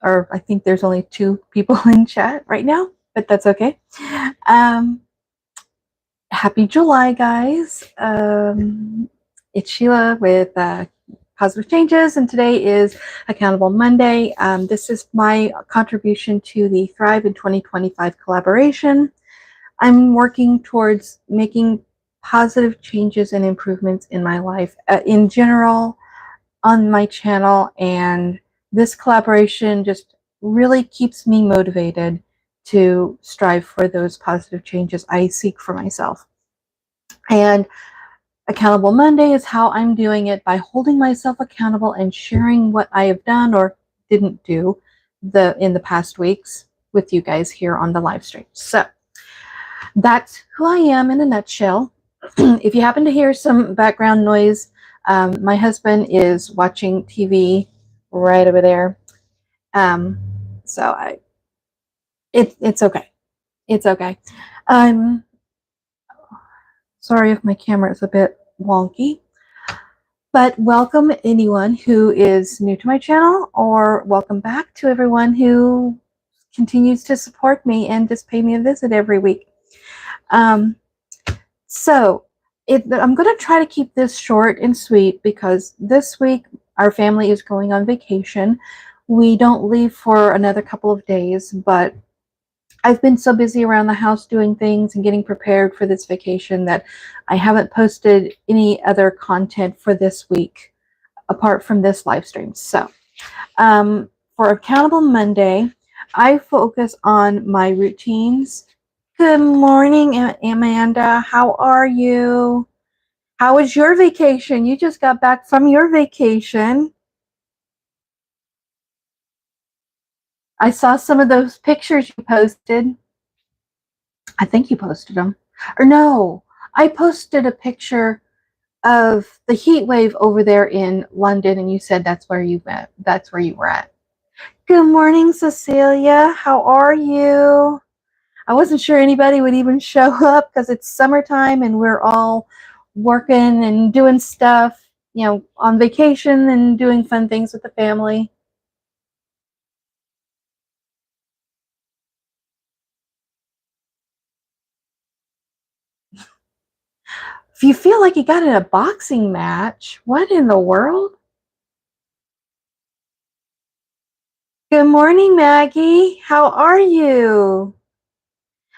Or I think there's only 2 people in chat right now, but that's okay. Happy July, guys. It's Sheila with Positive Changes, and today is Accountable Monday. This is my contribution to the Thrive in 2025 collaboration. I'm working towards making positive changes and improvements in my life in general on my channel, and this collaboration just really keeps me motivated to strive for those positive changes I seek for myself. And Accountable Monday is how I'm doing it, by holding myself accountable and sharing what I have done or didn't do in the past weeks with you guys here on the live stream. So that's who I am in a nutshell. If you happen to hear some background noise, my husband is watching TV right over there. So it's okay. It's okay. Sorry if my camera is a bit wonky, but welcome anyone who is new to my channel, or welcome back to everyone who continues to support me and just pay me a visit every week. I'm going to try to keep this short and sweet because this week our family is going on vacation. We don't leave for another couple of days, but I've been so busy around the house doing things and getting prepared for this vacation that I haven't posted any other content for this week apart from this live stream. So for Accountable Monday, I focus on my routines. Good morning, Amanda. How are you? How was your vacation? You just got back from your vacation. I saw some of those pictures you posted. I think you posted them. Or no, I posted a picture of the heat wave over there in London, and you said that's where you went. That's where you were at. Good morning, Cecilia. How are you? I wasn't sure anybody would even show up because it's summertime and we're all working and doing stuff, you know, on vacation and doing fun things with the family. If you feel like you got in a boxing match, what in the world? Good morning, Maggie. How are you?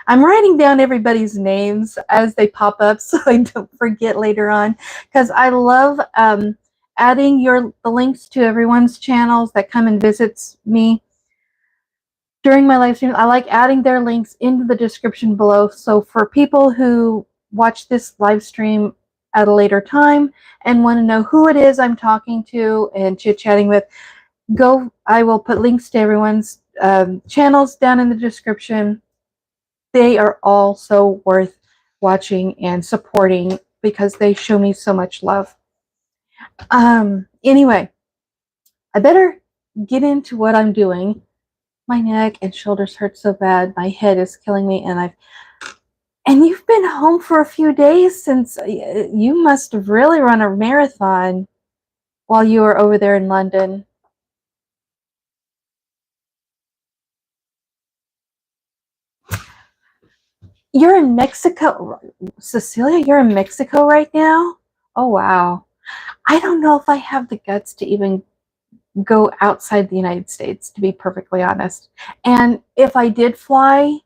I'm writing down everybody's names as they pop up so I don't forget later on, because I love adding the links to everyone's channels that come and visits me during my live stream. I like adding their links into the description below, so for people who watch this live stream at a later time and want to know who it is I'm talking to and chit-chatting with, I will put links to everyone's channels down in the description. They are all so worth watching and supporting because they show me so much love. Anyway, I better get into what I'm doing. My neck and shoulders hurt so bad. My head is killing me, and you've been home for a few days since you must have really run a marathon while you were over there in London. You're in Mexico, Cecilia? You're in Mexico right now? Oh, wow. I don't know if I have the guts to even go outside the United States, to be perfectly honest. And if I did fly,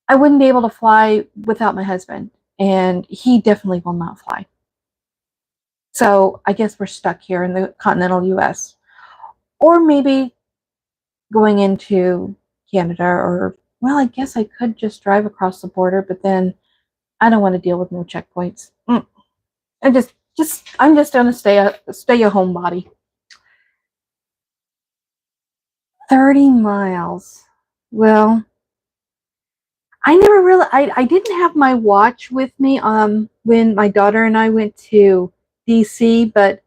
I wouldn't be able to fly without my husband. And he definitely will not fly. So I guess we're stuck here in the continental US. Or maybe going into Canada, or, well, I guess I could just drive across the border, but then I don't want to deal with no checkpoints. I'm just gonna stay a homebody. 30 miles. Well, I never really, I didn't have my watch with me when my daughter and I went to DC, but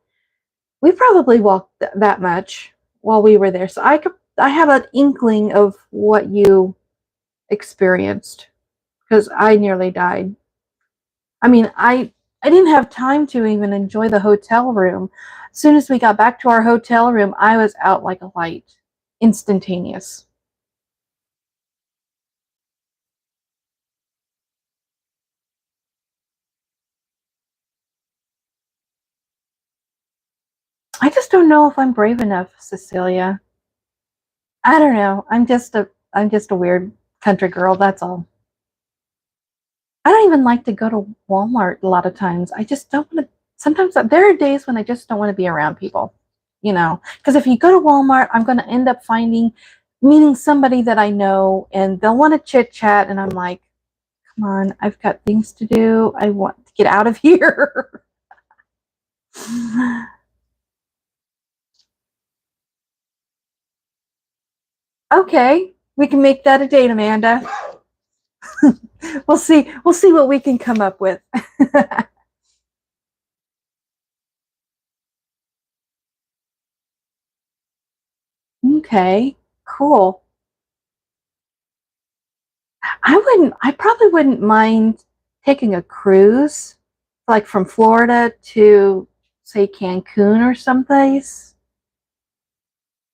we probably walked that much while we were there. So I have an inkling of what you experienced, because I nearly died. I mean, I didn't have time to even enjoy the hotel room. As soon as we got back to our hotel room, I was out like a light, instantaneous. I just don't know if I'm brave enough, Cecilia. I don't know. I'm just a weird country girl, that's all. I don't even like to go to Walmart a lot of times. I just don't want to. Sometimes there are days when I just don't want to be around people, because if you go to Walmart, I'm going to end up meeting somebody that I know, and they'll want to chit chat, and I'm like, come on, I've got things to do. I want to get out of here. Okay, we can make that a date, Amanda. We'll see. We'll see what we can come up with. Okay, cool. I probably wouldn't mind taking a cruise, like from Florida to, say, Cancun or someplace.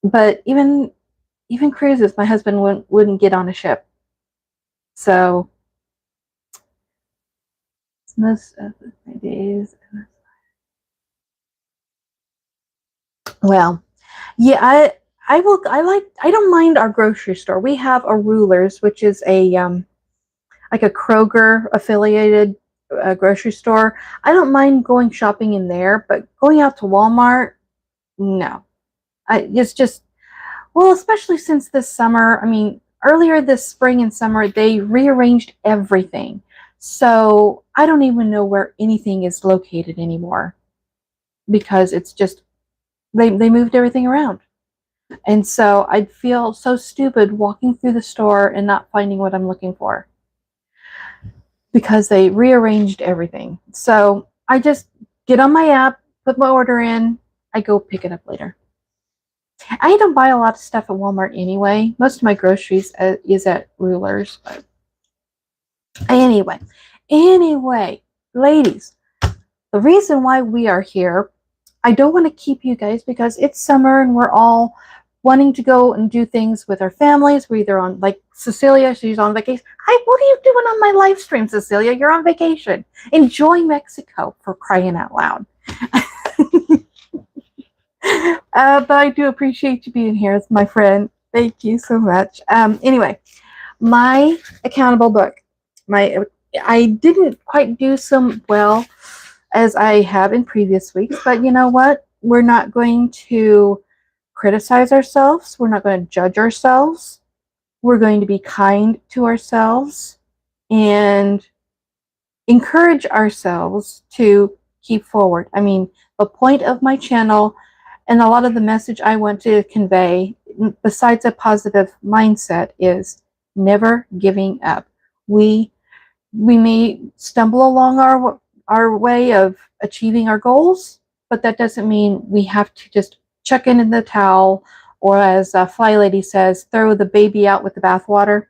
But even cruises, my husband wouldn't get on a ship. So most of my days. Well, yeah, I don't mind our grocery store. We have a Rulers, which is a like a Kroger affiliated grocery store. I don't mind going shopping in there, but going out to Walmart, no. It's just, well, especially since this summer. I mean, earlier this spring and summer, they rearranged everything. So I don't even know where anything is located anymore because it's just, they moved everything around. And so I'd feel so stupid walking through the store and not finding what I'm looking for because they rearranged everything. So I just get on my app, put my order in, I go pick it up later. I don't buy a lot of stuff at Walmart anyway. Most of my groceries is at Rulers. But anyway, ladies, the reason why we are here, I don't want to keep you guys because it's summer and we're all wanting to go and do things with our families. We're either on, like Cecilia, she's on vacation. Hi, what are you doing on my live stream, Cecilia? You're on vacation. Enjoy Mexico, for crying out loud. But I do appreciate you being here, my friend. Thank you so much. Anyway, my accountable book. My I didn't quite do so well as I have in previous weeks, but you know what? We're not going to criticize ourselves. We're not going to judge ourselves. We're going to be kind to ourselves and encourage ourselves to keep forward. I mean, the point of my channel and a lot of the message I want to convey, besides a positive mindset, is never giving up. We may stumble along our way of achieving our goals, but that doesn't mean we have to just chuck in the towel, or as Fly Lady says, throw the baby out with the bathwater.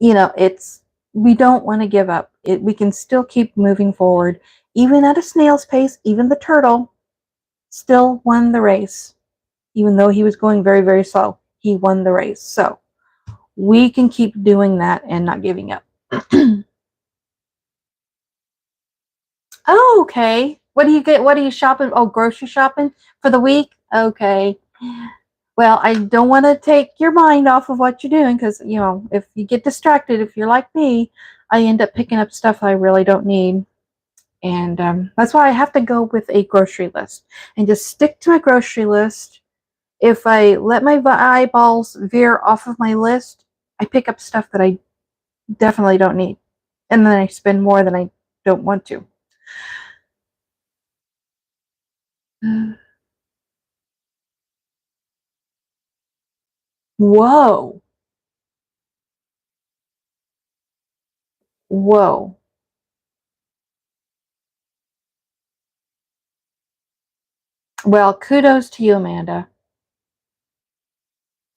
It's, we don't want to give up. We can still keep moving forward, even at a snail's pace. Even the turtle still won the race, even though he was going very, very slow. He won the race. So we can keep doing that and not giving up. Oh, okay. What do you get? What are you shopping? Oh, grocery shopping for the week? Okay. Well, I don't want to take your mind off of what you're doing because, if you get distracted, if you're like me, I end up picking up stuff I really don't need. And that's why I have to go with a grocery list and just stick to my grocery list. If I let my eyeballs veer off of my list, I pick up stuff that I definitely don't need. And then I spend more than I don't want to. Whoa. Whoa. Well, kudos to you, Amanda.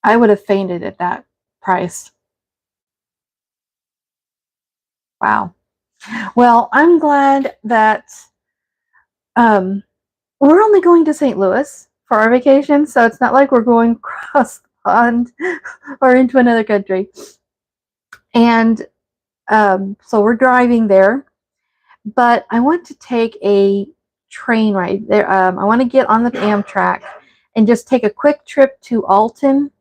I would have fainted at that price. Wow. Well, I'm glad that um, we're only going to St. Louis for our vacation, so it's not like we're going across the pond or into another country. And so we're driving there, but I want to take a train ride there. I want to get on the Amtrak and just take a quick trip to Alton.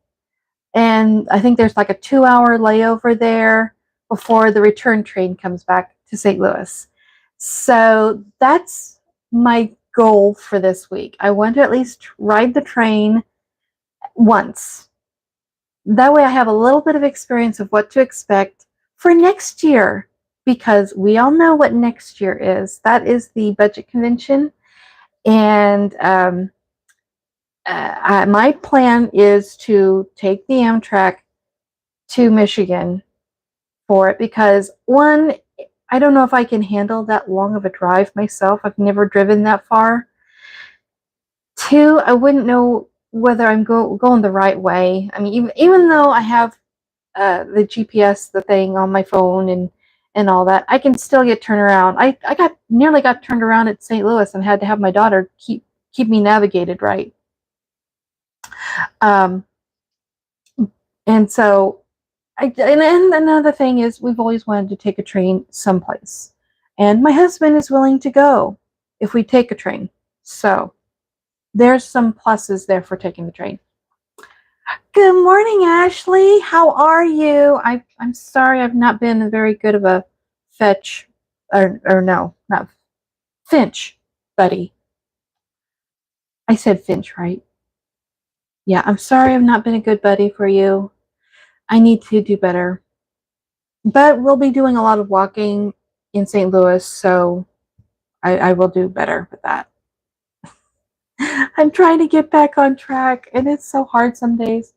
And I think there's like a 2 hour layover there before the return train comes back to St. Louis. So that's my goal for this week. I want to at least ride the train once. That way I have a little bit of experience of what to expect for next year, because we all know what next year is. That is the budget convention. And my plan is to take the Amtrak to Michigan for it, because one, I don't know if I can handle that long of a drive myself. I've never driven that far. Two, I wouldn't know whether I'm going the right way. I mean, even though I have the GPS, the thing on my phone, and all that, I can still get turned around. I nearly got turned around at St. Louis and had to have my daughter keep me navigated right. Um, and so and another thing is, we've always wanted to take a train someplace, and my husband is willing to go if we take a train. So there's some pluses there for taking the train. Good morning, Ashley. How are you? I'm sorry I've not been very good of a fetch, or no, not Finch, buddy. I said Finch, right? Yeah, I'm sorry I've not been a good buddy for you. I need to do better. But we'll be doing a lot of walking in St. Louis, so I will do better with that. I'm trying to get back on track, and it's so hard some days.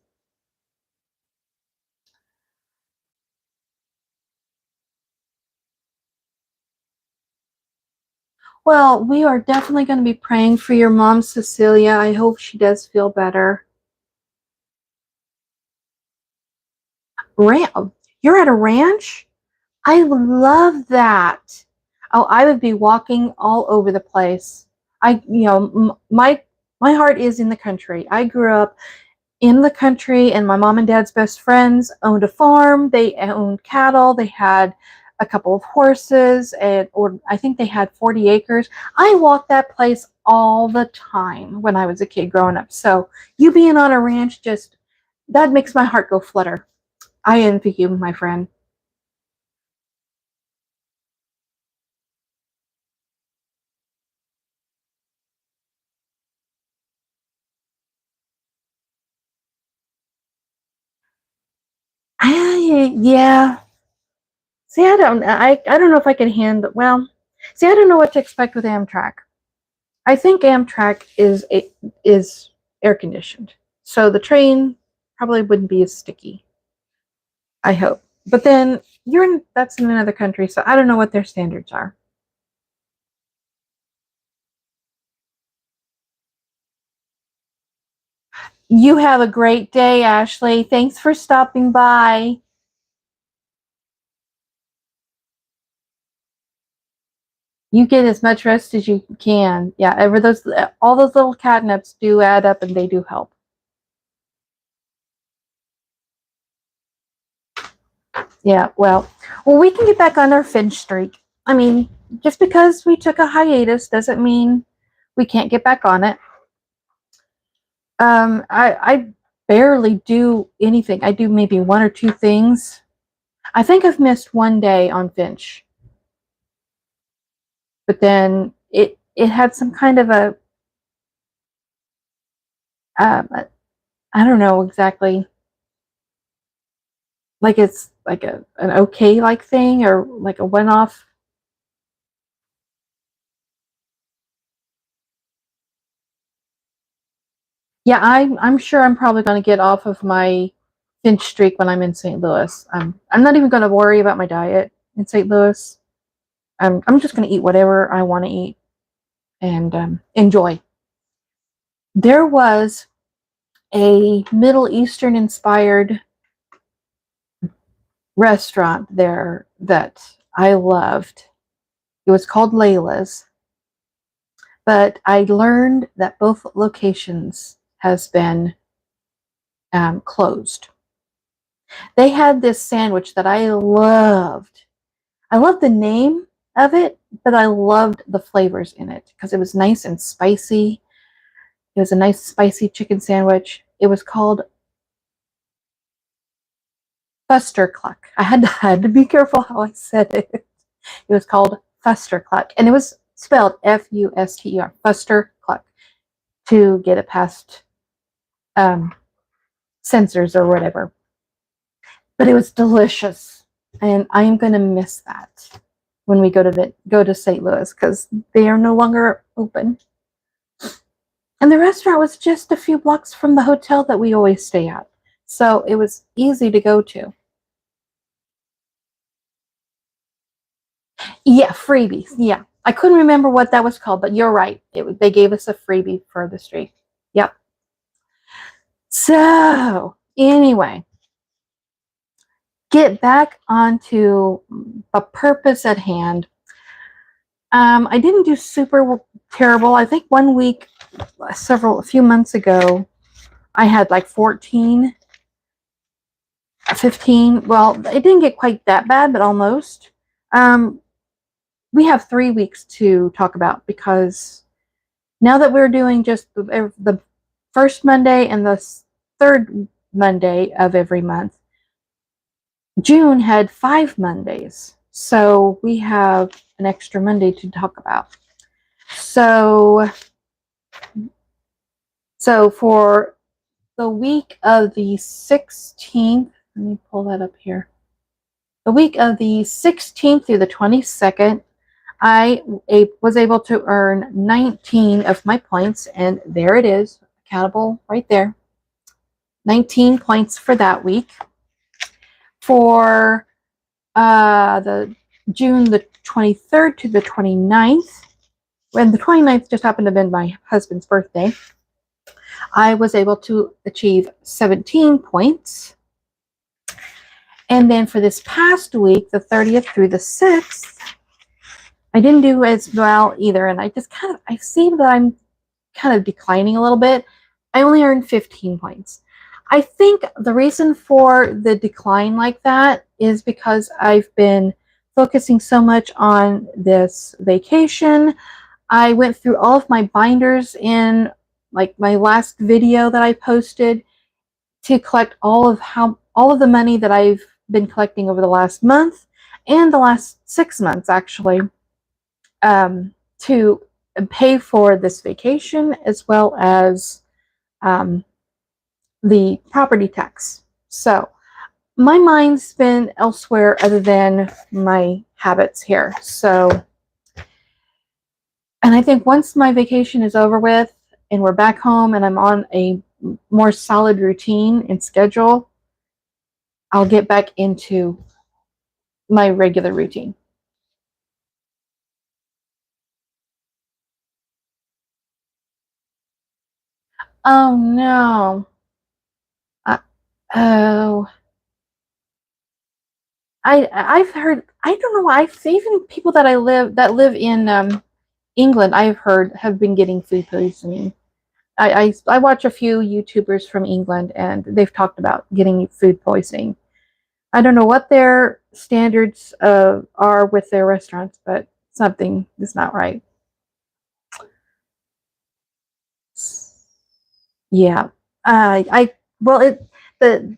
Well, we are definitely going to be praying for your mom, Cecilia. I hope she does feel better. You're at a ranch? I love that. Oh, I would be walking all over the place. My heart is in the country. I grew up in the country, and my mom and dad's best friends owned a farm. They owned cattle. They had a couple of horses, or I think they had 40 acres. I walked that place all the time when I was a kid growing up. So you being on a ranch, just that makes my heart go flutter. I envy you, my friend. Yeah. See, I don't know if I can handle. Well, see, I don't know what to expect with Amtrak. I think Amtrak is air conditioned, so the train probably wouldn't be as sticky. I hope. But then that's in another country, so I don't know what their standards are. You have a great day, Ashley. Thanks for stopping by. You get as much rest as you can. Yeah, ever those all those little catnips do add up, and they do help. Yeah, well, we can get back on our Finch streak. I mean, just because we took a hiatus doesn't mean we can't get back on it. I barely do anything. I do maybe one or two things. I think I've missed one day on Finch, but then it had some kind of a um, I don't know exactly, like it's like an okay like thing, or like a one off. Yeah, I'm sure I'm probably going to get off of my Finch streak when I'm in St. Louis. I'm not even going to worry about my diet in St. Louis. I'm just going to eat whatever I want to eat and enjoy. There was a Middle Eastern inspired restaurant there that I loved. It was called Layla's, but I learned that both locations has been closed. They had this sandwich that I loved. I loved the name of it, but I loved the flavors in it because it was nice and spicy. It was a nice spicy chicken sandwich. It was called Fustercluck. I had to be careful how I said it. It was called Fustercluck, and it was spelled Fuster, Fustercluck, to get it past censors or whatever. But it was delicious, and I am going to miss that when we go to St. Louis because they are no longer open. And the restaurant was just a few blocks from the hotel that we always stay at, so it was easy to go to. Yeah, freebies. Yeah, I couldn't remember what that was called, but you're right. They gave us a freebie for the street. Yep. So anyway, get back onto the purpose at hand. I didn't do super terrible. I think one week, a few months ago, I had like 14, 15. Well, it didn't get quite that bad, but almost. We have 3 weeks to talk about because now that we're doing just the first Monday and the third Monday of every month, June had 5 Mondays. So we have an extra Monday to talk about. So for the week of the 16th, let me pull that up here. The week of the 16th through the 22nd, I was able to earn 19 of my points, and there it is, accountable right there. 19 points for that week. For the June the 23rd to the 29th, when the 29th just happened to have been my husband's birthday, I was able to achieve 17 points. And then for this past week, the 30th through the 6th, I didn't do as well either. And I see that I'm kind of declining a little bit. I only earned 15 points. I think the reason for the decline like that is because I've been focusing so much on this vacation. I went through all of my binders in like my last video that I posted to collect all of the money that I've been collecting over the last month and the last 6 months actually, to pay for this vacation as well as the property tax. So my mind's been elsewhere other than my habits here. So, and I think once my vacation is over with and we're back home and I'm on a more solid routine and schedule, I'll get back into my regular routine. Oh no. Uh, oh. I've heard, I don't know why, I've even people that live in England, I've heard have been getting food poisoning. I watch a few YouTubers from England and they've talked about getting food poisoning. I don't know what their standards are with their restaurants, but something is not right. Yeah. I well it the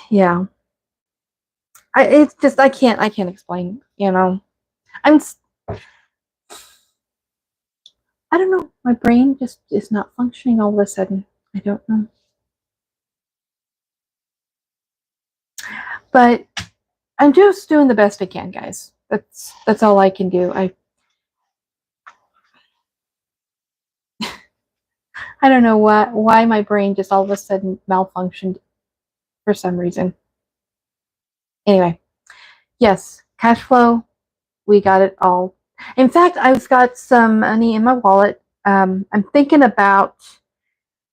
yeah. It's just I can't explain, you know. I'm I don't know. My brain just is not functioning all of a sudden. I don't know. But I'm just doing the best I can, guys. That's all I can do. I don't know why my brain just all of a sudden malfunctioned for some reason. Anyway, yes, cash flow, we got it all. In fact, I've got some money in my wallet. I'm thinking about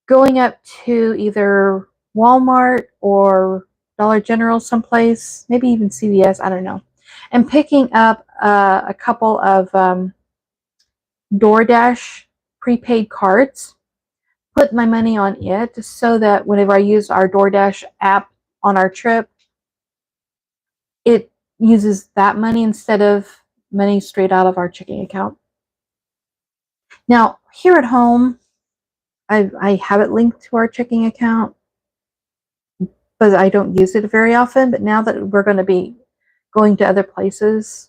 going up to either Walmart or Dollar General someplace, maybe even CVS, I don't know, and picking up a couple of DoorDash prepaid cards, put my money on it so that whenever I use our DoorDash app on our trip, it uses that money instead of money straight out of our checking account. Now, here at home, I have it linked to our checking account, but I don't use it very often. But now that we're going to be going to other places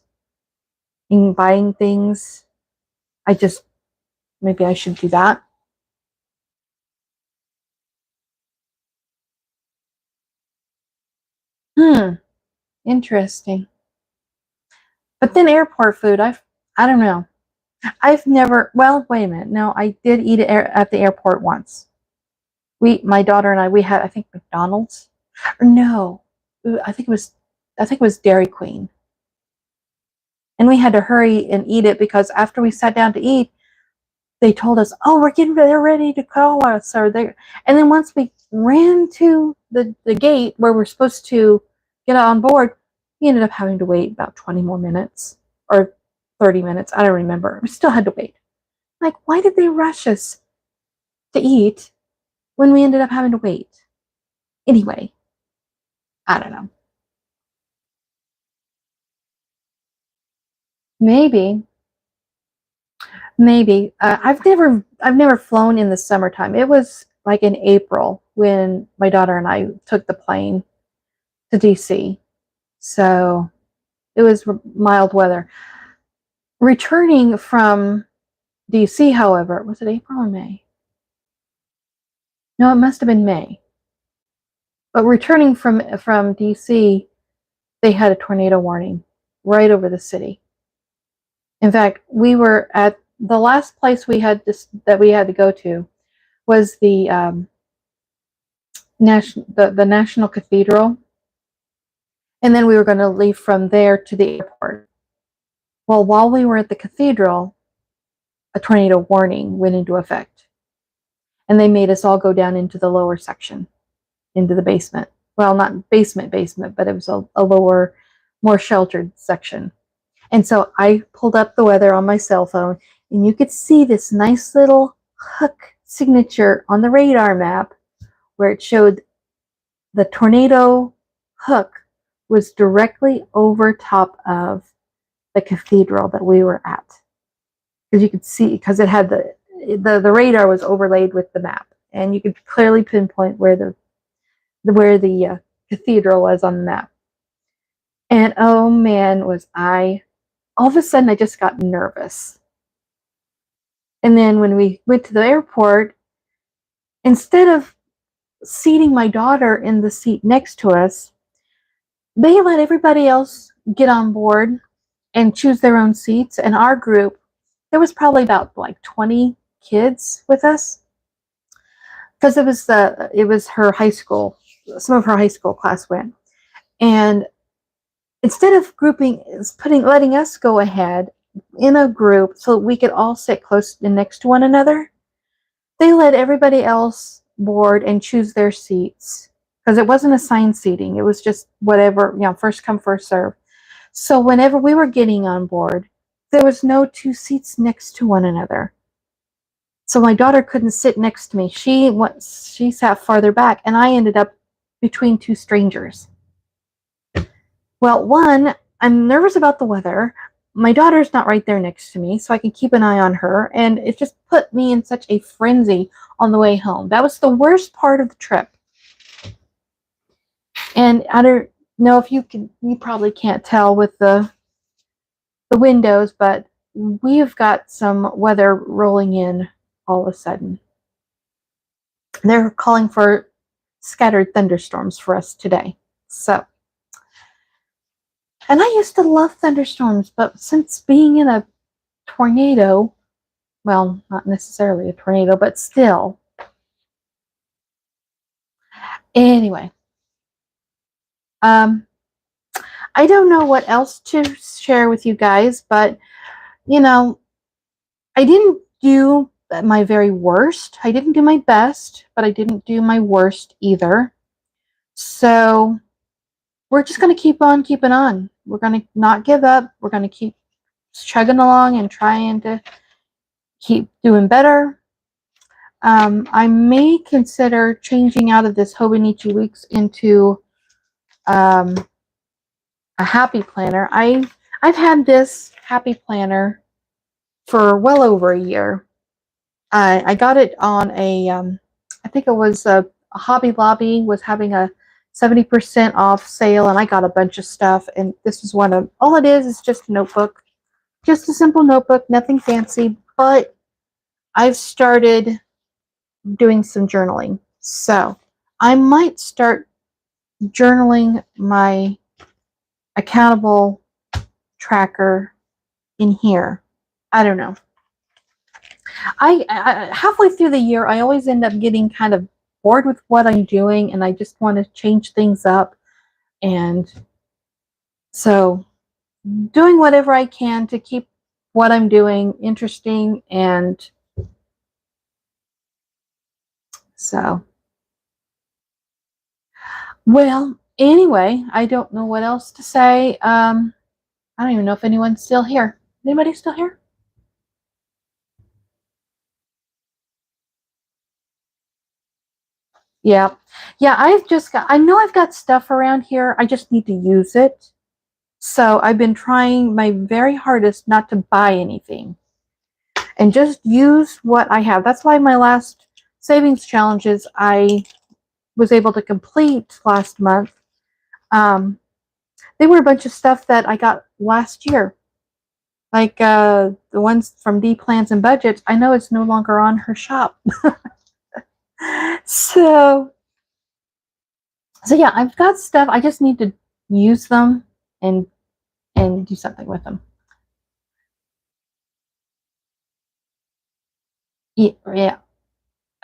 and buying things, maybe I should do that. Interesting. But then airport food, I don't know. I've never, well, wait a minute. No, I did eat it at the airport once. My daughter and we had, I think, McDonald's. Or no, I think it was Dairy Queen. And we had to hurry and eat it because after we sat down to eat, they told us, "Oh, they're ready to call us." And then once we ran to the gate where we're supposed to get on board, we ended up having to wait about 20 more minutes or 30 minutes. I don't remember. We still had to wait. Like, why did they rush us to eat when we ended up having to wait? Anyway, I don't know. Maybe. Maybe. I've never flown in the summertime. It was like in April when my daughter and I took the plane to DC. So it was mild weather. Returning from DC, however, was it April or May? No, it must have been May. But returning from DC, they had a tornado warning right over the city. In fact, we were at the last place that we had to go to was the National Cathedral, and then we were going to leave from there to the airport. Well, while we were at the cathedral, a tornado warning went into effect, and they made us all go down into the lower section, into the basement. Well, not basement, but it was a lower, more sheltered section. And so I pulled up the weather on my cell phone, and you could see this nice little hook signature on the radar map where it showed the tornado hook was directly over top of the cathedral that we were at. Because you could see, because it had the radar was overlaid with the map, and you could clearly pinpoint where the cathedral was on the map. And oh man, was I, all of a sudden I just got nervous. And then when we went to the airport, instead of seating my daughter in the seat next to us, they let everybody else get on board and choose their own seats. And our group, there was probably about like 20 kids with us, because it was her high school, some of her high school class went. And instead of letting us go ahead in a group so we could all sit close and next to one another, they let everybody else board and choose their seats, because it wasn't assigned seating. It was just whatever, first come, first serve. So whenever we were getting on board, there was no two seats next to one another. So my daughter couldn't sit next to me. She sat farther back, and I ended up between two strangers. Well, one, I'm nervous about the weather. My daughter's not right there next to me, so I can keep an eye on her. And it just put me in such a frenzy on the way home. That was the worst part of the trip. And I don't know if you probably can't tell with the windows, but we've got some weather rolling in all of a sudden. They're calling for scattered thunderstorms for us today. So, and I used to love thunderstorms, but since being in a tornado, well, not necessarily a tornado, but still. Anyway, I don't know what else to share with you guys, but I didn't do my very worst. I didn't do my best, but I didn't do my worst either. So we're just going to keep on keeping on. We're going to not give up. We're going to keep chugging along and trying to keep doing better. I may consider changing out of this Hobonichi Weeks into a happy planner. I've had this happy planner for well over a year. I got it on I think it was a Hobby Lobby was having a 70% off sale, and I got a bunch of stuff. And this is one of, all it is just a notebook, just a simple notebook, nothing fancy. But I've started doing some journaling, so I might start journaling my accountable tracker in here. I don't know. I halfway through the year, I always end up getting kind of bored with what I'm doing, and I just want to change things up. And so doing whatever I can to keep what I'm doing interesting. And so, well, anyway, I don't know what else to say. I don't even know if anyone's still here. Anybody still here? Yeah. Yeah, I know I've got stuff around here. I just need to use it. So I've been trying my very hardest not to buy anything and just use what I have. That's why my last savings challenges I was able to complete last month. They were a bunch of stuff that I got last year. Like the ones from D Plans and Budgets. I know it's no longer on her shop. So yeah, I've got stuff. I just need to use them and do something with them. Yeah.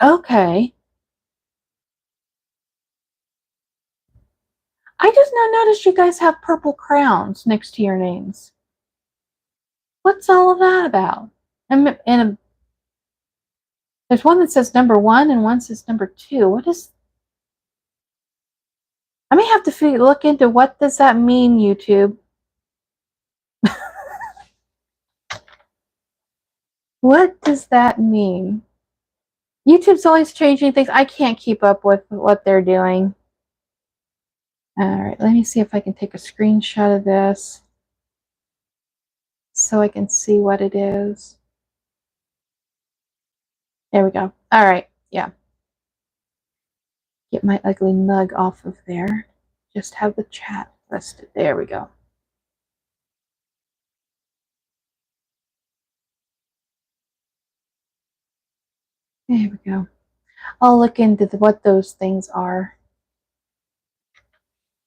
Okay. I just now noticed you guys have purple crowns next to your names. What's all of that about? And there's one that says number 1 and one says number 2. What is? I may have to look into what does that mean, YouTube. What does that mean? YouTube's always changing things. I can't keep up with what they're doing. All right, let me see if I can take a screenshot of this so I can see what it is. There we go. All right, yeah. Get my ugly mug off of there. Just have the chat listed. There we go. There we go. I'll look into what those things are.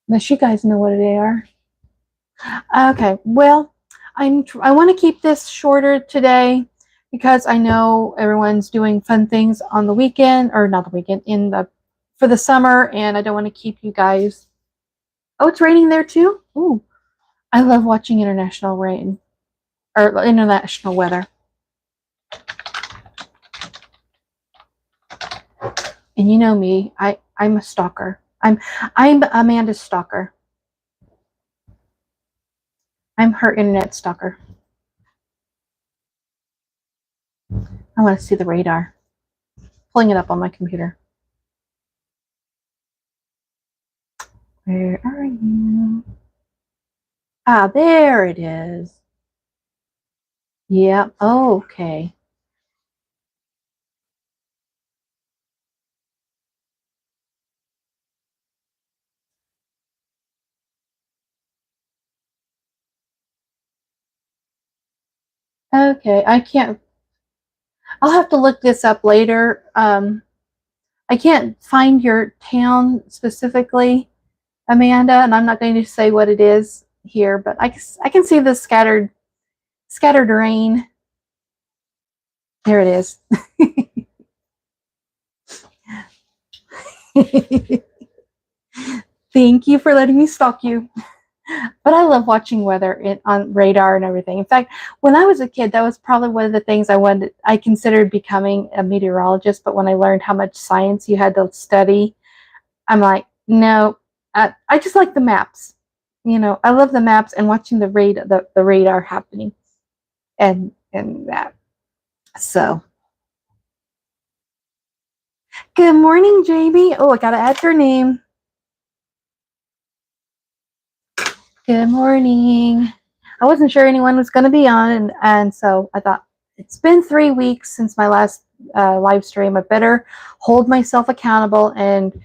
Unless you guys know what they are. Okay, well, I want to keep this shorter today because I know everyone's doing fun things on the weekend, or not the weekend, for the summer, and I don't want to keep you guys. Oh, it's raining there too? Ooh, I love watching international rain or international weather. And you know me, I'm a stalker. I'm Amanda's stalker. I'm her internet stalker. I want to see the radar. Pulling it up on my computer. Where are you? Ah, there it is. Yeah, oh, okay. Okay, I can't. I'll have to look this up later. I can't find your town specifically, Amanda, and I'm not going to say what it is here, but I can see the scattered rain. There it is. Thank you for letting me stalk you. But I love watching weather on radar and everything. In fact, when I was a kid, that was probably one of the things I considered becoming a meteorologist. But when I learned how much science you had to study, I'm like, no, I just like the maps. You know, I love the maps and watching the radar happening and that. So, good morning, Jamie. Oh, I got to add your name. Good morning. I wasn't sure anyone was going to be on, and so I thought it's been 3 weeks since my last live stream. I better hold myself accountable and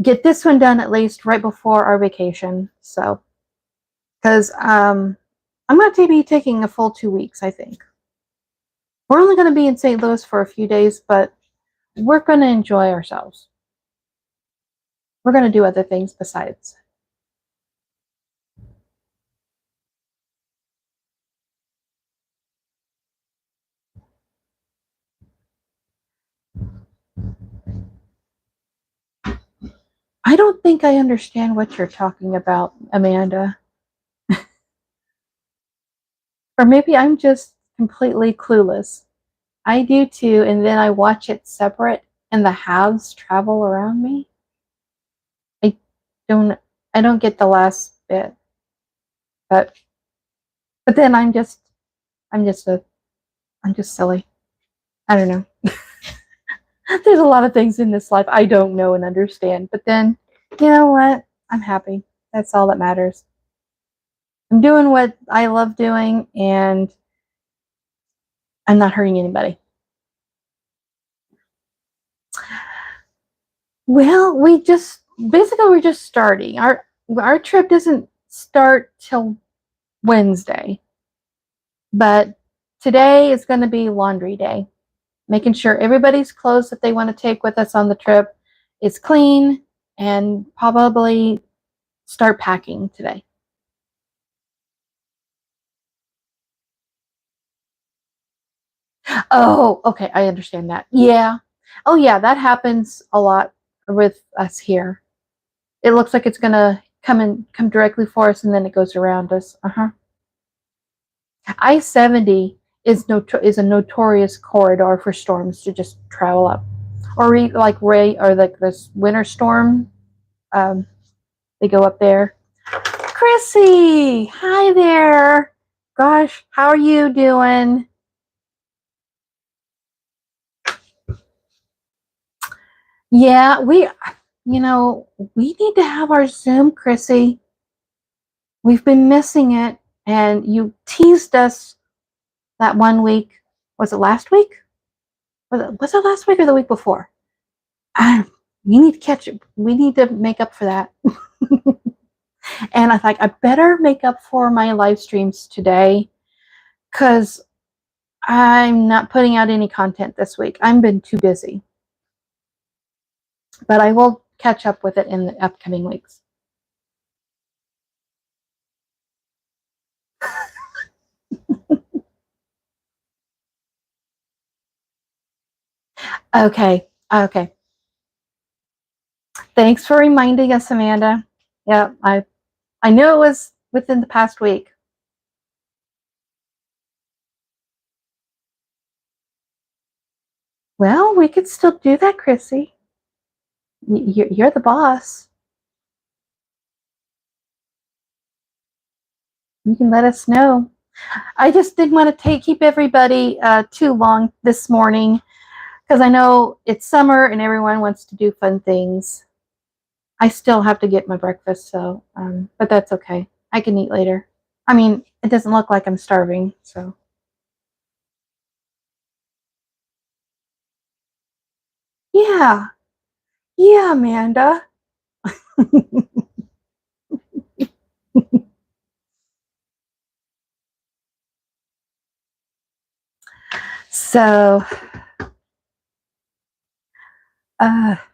get this one done at least right before our vacation. So, because I'm going to be taking a full 2 weeks, I think. We're only going to be in St. Louis for a few days, but we're going to enjoy ourselves. We're going to do other things besides. I don't think I understand what you're talking about, Amanda. Or maybe I'm just completely clueless. I do too, and then I watch it separate and the halves travel around me. I don't I don't get the last bit. But then I'm just a I'm just silly. I don't know. There's a lot of things in this life I don't know and understand. But then, you know what? I'm happy. That's all that matters. I'm doing what I love doing, and I'm not hurting anybody. Well, we're just starting. Our trip doesn't start till Wednesday, but today is going to be laundry day. Making sure everybody's clothes that they want to take with us on the trip is clean, and probably start packing today. Oh, okay, I understand that. Yeah. Oh, yeah, that happens a lot with us here. It looks like it's gonna come directly for us, and then it goes around us. Uh-huh. I-70 is a notorious corridor for storms to just travel up, or like Ray or like this winter storm. Um, they go up there. Chrissy, hi there. Gosh, how are you doing? Yeah, we need to have our Zoom, Chrissy. We've been missing it, and you teased us that one week. Was it last week? Was it last week or the week before? I, we need to catch it. We need to make up for that. And I thought I better make up for my live streams today because I'm not putting out any content this week. I've been too busy. But I will catch up with it in the upcoming weeks. Okay. Okay. Thanks for reminding us, Amanda. Yeah, I knew it was within the past week. Well, we could still do that, Chrissy. You're the boss. You can let us know. I just didn't want to keep everybody too long this morning because I know it's summer and everyone wants to do fun things. I still have to get my breakfast, so but that's okay. I can eat later. I mean, it doesn't look like I'm starving, so. Yeah, yeah, Amanda. So,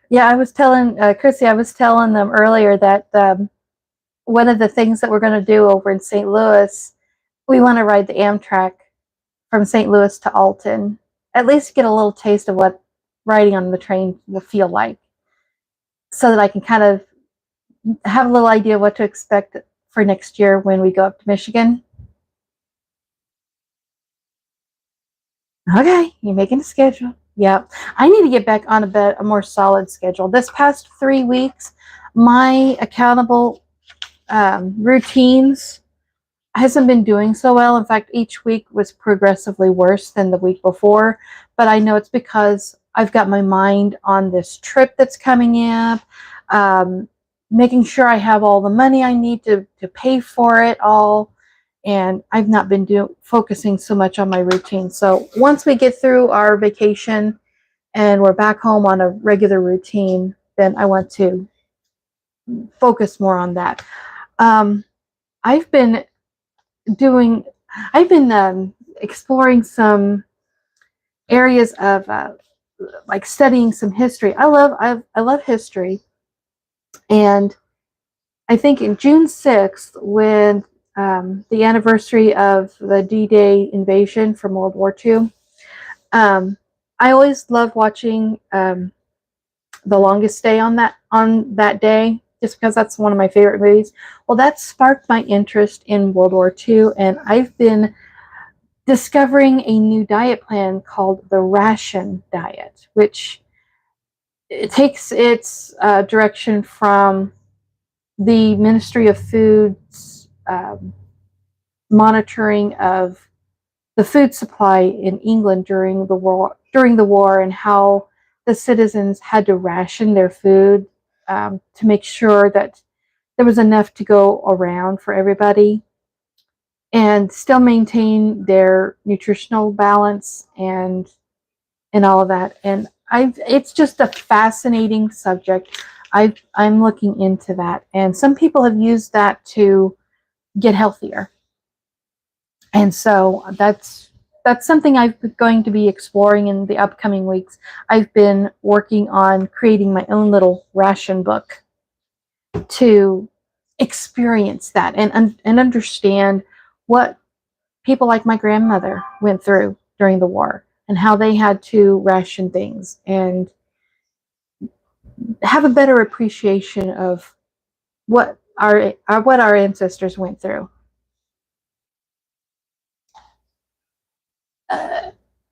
yeah, I was telling Chrissy, I was telling them earlier that one of the things that we're going to do over in St. Louis, we want to ride the Amtrak from St. Louis to Alton. At least get a little taste of what riding on the train will feel like, so that I can kind of have a little idea what to expect for next year when we go up to Michigan. Okay, you're making a schedule. Yeah, I need to get back on a more solid schedule. This past 3 weeks, my accountable routines hasn't been doing so well. In fact, each week was progressively worse than the week before. But I know it's because I've got my mind on this trip that's coming up, um, making sure I have all the money I need to pay for it all. And I've not been focusing so much on my routine. So once we get through our vacation and we're back home on a regular routine, then I want to focus more on that. Um, I've been doing, I've been exploring some areas of like studying some history. I love history, and I think in June 6th, when the anniversary of the D-Day invasion from World War II, I always love watching The Longest Day on that day, just because that's one of my favorite movies. Well, that sparked my interest in World War II, and I've been discovering a new diet plan called the ration diet, which it takes its direction from the Ministry of Food's monitoring of the food supply in England during the war, and how the citizens had to ration their food to make sure that there was enough to go around for everybody and still maintain their nutritional balance and all of that. And it's just a fascinating subject. I'm looking into that, and some people have used that to get healthier. And so that's something I'm going to be exploring in the upcoming weeks. I've been working on creating my own little ration book to experience that and understand what people like my grandmother went through during the war and how they had to ration things, and have a better appreciation of what our ancestors went through.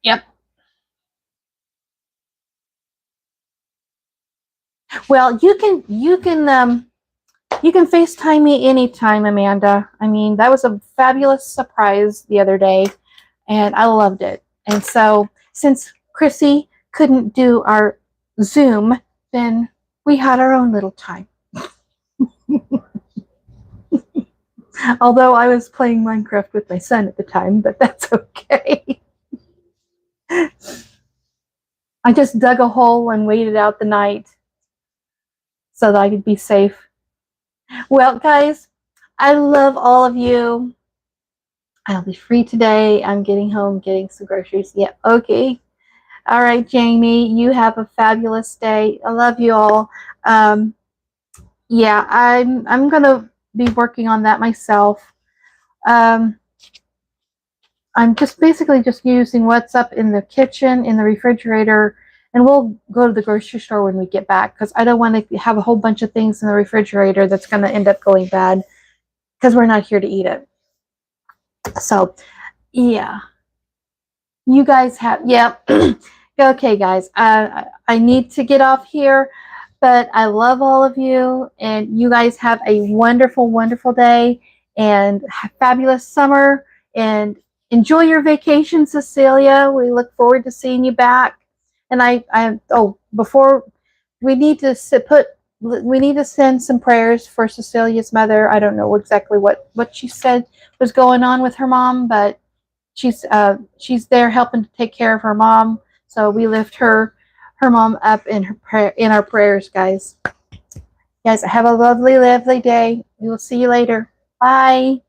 Yep. Well, you can FaceTime me anytime, Amanda. I mean, that was a fabulous surprise the other day, and I loved it. And so, since Chrissy couldn't do our Zoom, then we had our own little time. Although I was playing Minecraft with my son at the time, but that's okay. I just dug a hole and waited out the night so that I could be safe. Well, guys, I love all of you. I'll be free today. I'm getting home, getting some groceries. Yeah, okay. All right, Jamie, you have a fabulous day. I love you all. Yeah, I'm gonna be working on that myself. Um, I'm just basically just using what's up in the kitchen, in the refrigerator, and we'll go to the grocery store when we get back, because I don't want to have a whole bunch of things in the refrigerator that's going to end up going bad because we're not here to eat it. So, yeah. You guys have, yeah. Okay, guys. I need to get off here, but I love all of you, and you guys have a wonderful, wonderful day and fabulous summer, and enjoy your vacation, Cecilia. We look forward to seeing you back. And before we need to we need to send some prayers for Cecilia's mother. I don't know exactly what she said was going on with her mom, but she's there helping to take care of her mom. So we lift her mom up in our prayers, guys. Guys, have a lovely, lovely day. We will see you later. Bye.